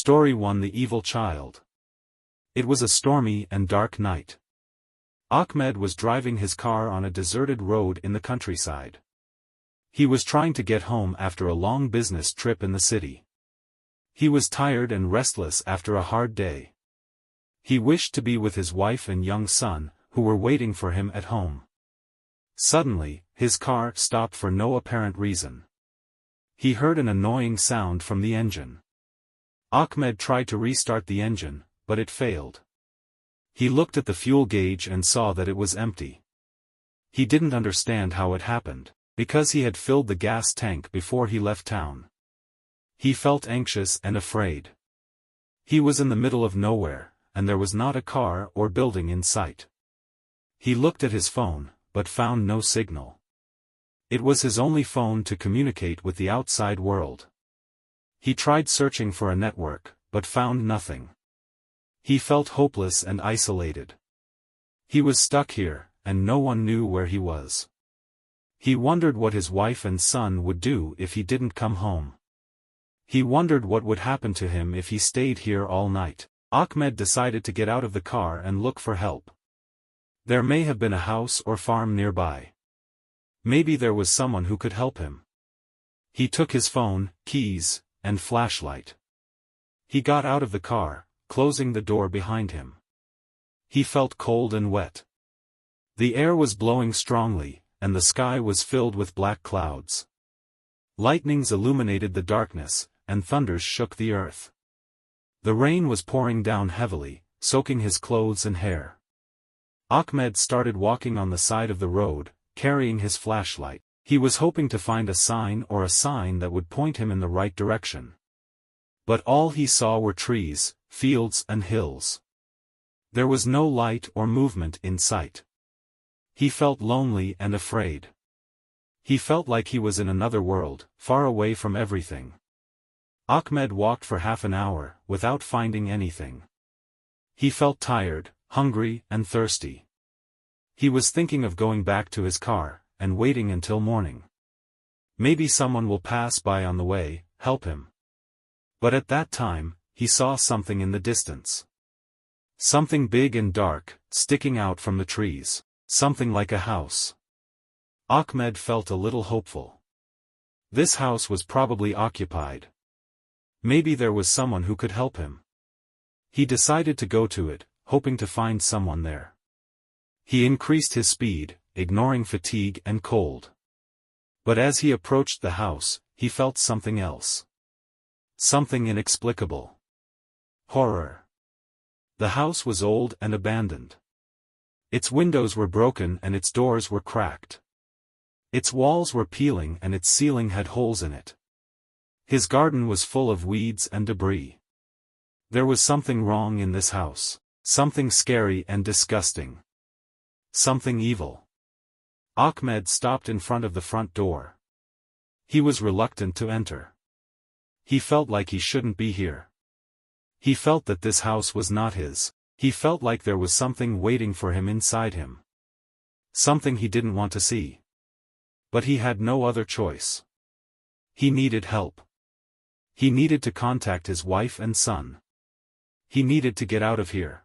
Story 1: The Evil Child. It was a stormy and dark night. Ahmed was driving his car on a deserted road in the countryside. He was trying to get home after a long business trip in the city. He was tired and restless after a hard day. He wished to be with his wife and young son, who were waiting for him at home. Suddenly, his car stopped for no apparent reason. He heard an annoying sound from the engine. Ahmed tried to restart the engine, but it failed. He looked at the fuel gauge and saw that it was empty. He didn't understand how it happened, because he had filled the gas tank before he left town. He felt anxious and afraid. He was in the middle of nowhere, and there was not a car or building in sight. He looked at his phone, but found no signal. It was his only phone to communicate with the outside world. He tried searching for a network, but found nothing. He felt hopeless and isolated. He was stuck here, and no one knew where he was. He wondered what his wife and son would do if he didn't come home. He wondered what would happen to him if he stayed here all night. Ahmed decided to get out of the car and look for help. There may have been a house or farm nearby. Maybe there was someone who could help him. He took his phone, keys, and flashlight. He got out of the car, closing the door behind him. He felt cold and wet. The air was blowing strongly, and the sky was filled with black clouds. Lightnings illuminated the darkness, and thunders shook the earth. The rain was pouring down heavily, soaking his clothes and hair. Ahmed started walking on the side of the road, carrying his flashlight. He was hoping to find a sign that would point him in the right direction. But all he saw were trees, fields and hills. There was no light or movement in sight. He felt lonely and afraid. He felt like he was in another world, far away from everything. Ahmed walked for half an hour, without finding anything. He felt tired, hungry and thirsty. He was thinking of going back to his car, and waiting until morning. Maybe someone will pass by on the way, help him. But at that time, he saw something in the distance. Something big and dark, sticking out from the trees. Something like a house. Ahmed felt a little hopeful. This house was probably occupied. Maybe there was someone who could help him. He decided to go to it, hoping to find someone there. He increased his speed, ignoring fatigue and cold. But as he approached the house, he felt something else. Something inexplicable. Horror. The house was old and abandoned. Its windows were broken and its doors were cracked. Its walls were peeling and its ceiling had holes in it. His garden was full of weeds and debris. There was something wrong in this house. Something scary and disgusting. Something evil. Ahmed stopped in front of the front door. He was reluctant to enter. He felt like he shouldn't be here. He felt that this house was not his. He felt like there was something waiting for him inside him. Something he didn't want to see. But he had no other choice. He needed help. He needed to contact his wife and son. He needed to get out of here.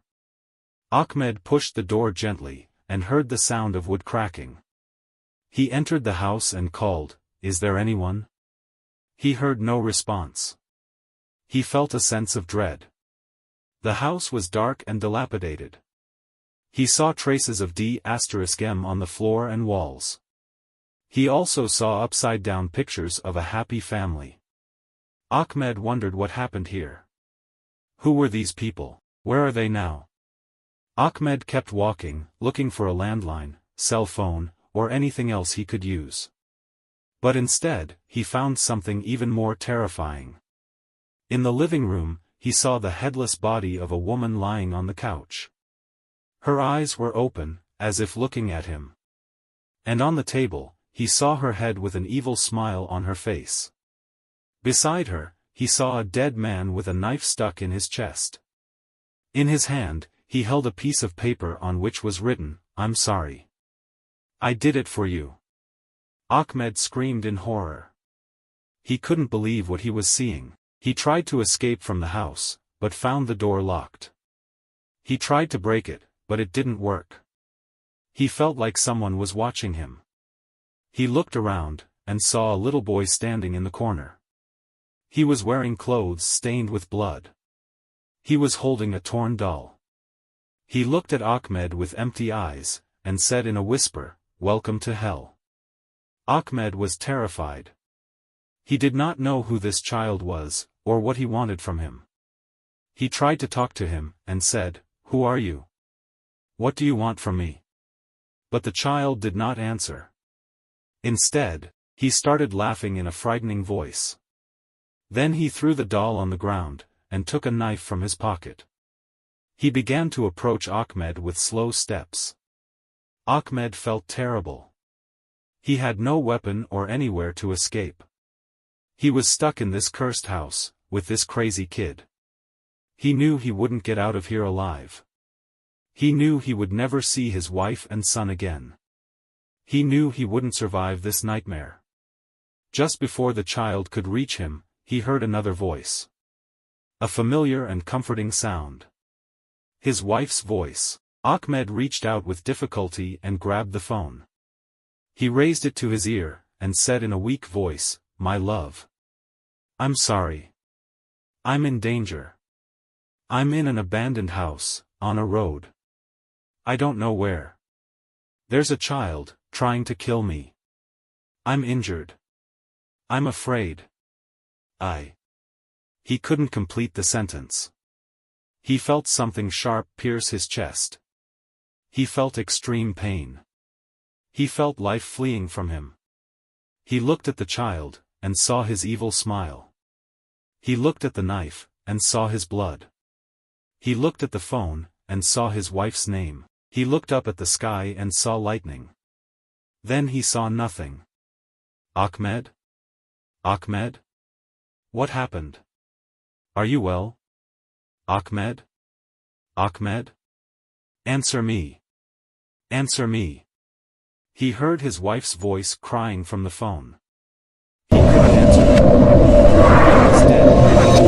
Ahmed pushed the door gently, and heard the sound of wood cracking. He entered the house and called, "Is there anyone?" He heard no response. He felt a sense of dread. The house was dark and dilapidated. He saw traces of D*M on the floor and walls. He also saw upside-down pictures of a happy family. Ahmed wondered what happened here. Who were these people? Where are they now? Ahmed kept walking, looking for a landline, cell phone, or anything else he could use. But instead, he found something even more terrifying. In the living room, he saw the headless body of a woman lying on the couch. Her eyes were open, as if looking at him. And on the table, he saw her head with an evil smile on her face. Beside her, he saw a dead man with a knife stuck in his chest. In his hand, he held a piece of paper on which was written, "I'm sorry. I did it for you." Ahmed screamed in horror. He couldn't believe what he was seeing. He tried to escape from the house, but found the door locked. He tried to break it, but it didn't work. He felt like someone was watching him. He looked around, and saw a little boy standing in the corner. He was wearing clothes stained with blood. He was holding a torn doll. He looked at Ahmed with empty eyes, and said in a whisper, "Welcome to hell." Ahmed was terrified. He did not know who this child was, or what he wanted from him. He tried to talk to him, and said, "Who are you? What do you want from me?" But the child did not answer. Instead, he started laughing in a frightening voice. Then he threw the doll on the ground, and took a knife from his pocket. He began to approach Ahmed with slow steps. Ahmed felt terrible. He had no weapon or anywhere to escape. He was stuck in this cursed house, with this crazy kid. He knew he wouldn't get out of here alive. He knew he would never see his wife and son again. He knew he wouldn't survive this nightmare. Just before the child could reach him, he heard another voice. A familiar and comforting sound. His wife's voice. Ahmed reached out with difficulty and grabbed the phone. He raised it to his ear, and said in a weak voice, "My love. I'm sorry. I'm in danger. I'm in an abandoned house, on a road. I don't know where. There's a child, trying to kill me. I'm injured. I'm afraid. He couldn't complete the sentence. He felt something sharp pierce his chest. He felt extreme pain. He felt life fleeing from him. He looked at the child, and saw his evil smile. He looked at the knife, and saw his blood. He looked at the phone, and saw his wife's name. He looked up at the sky and saw lightning. Then he saw nothing. Ahmed? Ahmed? What happened? Are you well? Ahmed? Ahmed? Answer me. Answer me. He heard his wife's voice crying from the phone. He couldn't answer her. He was dead.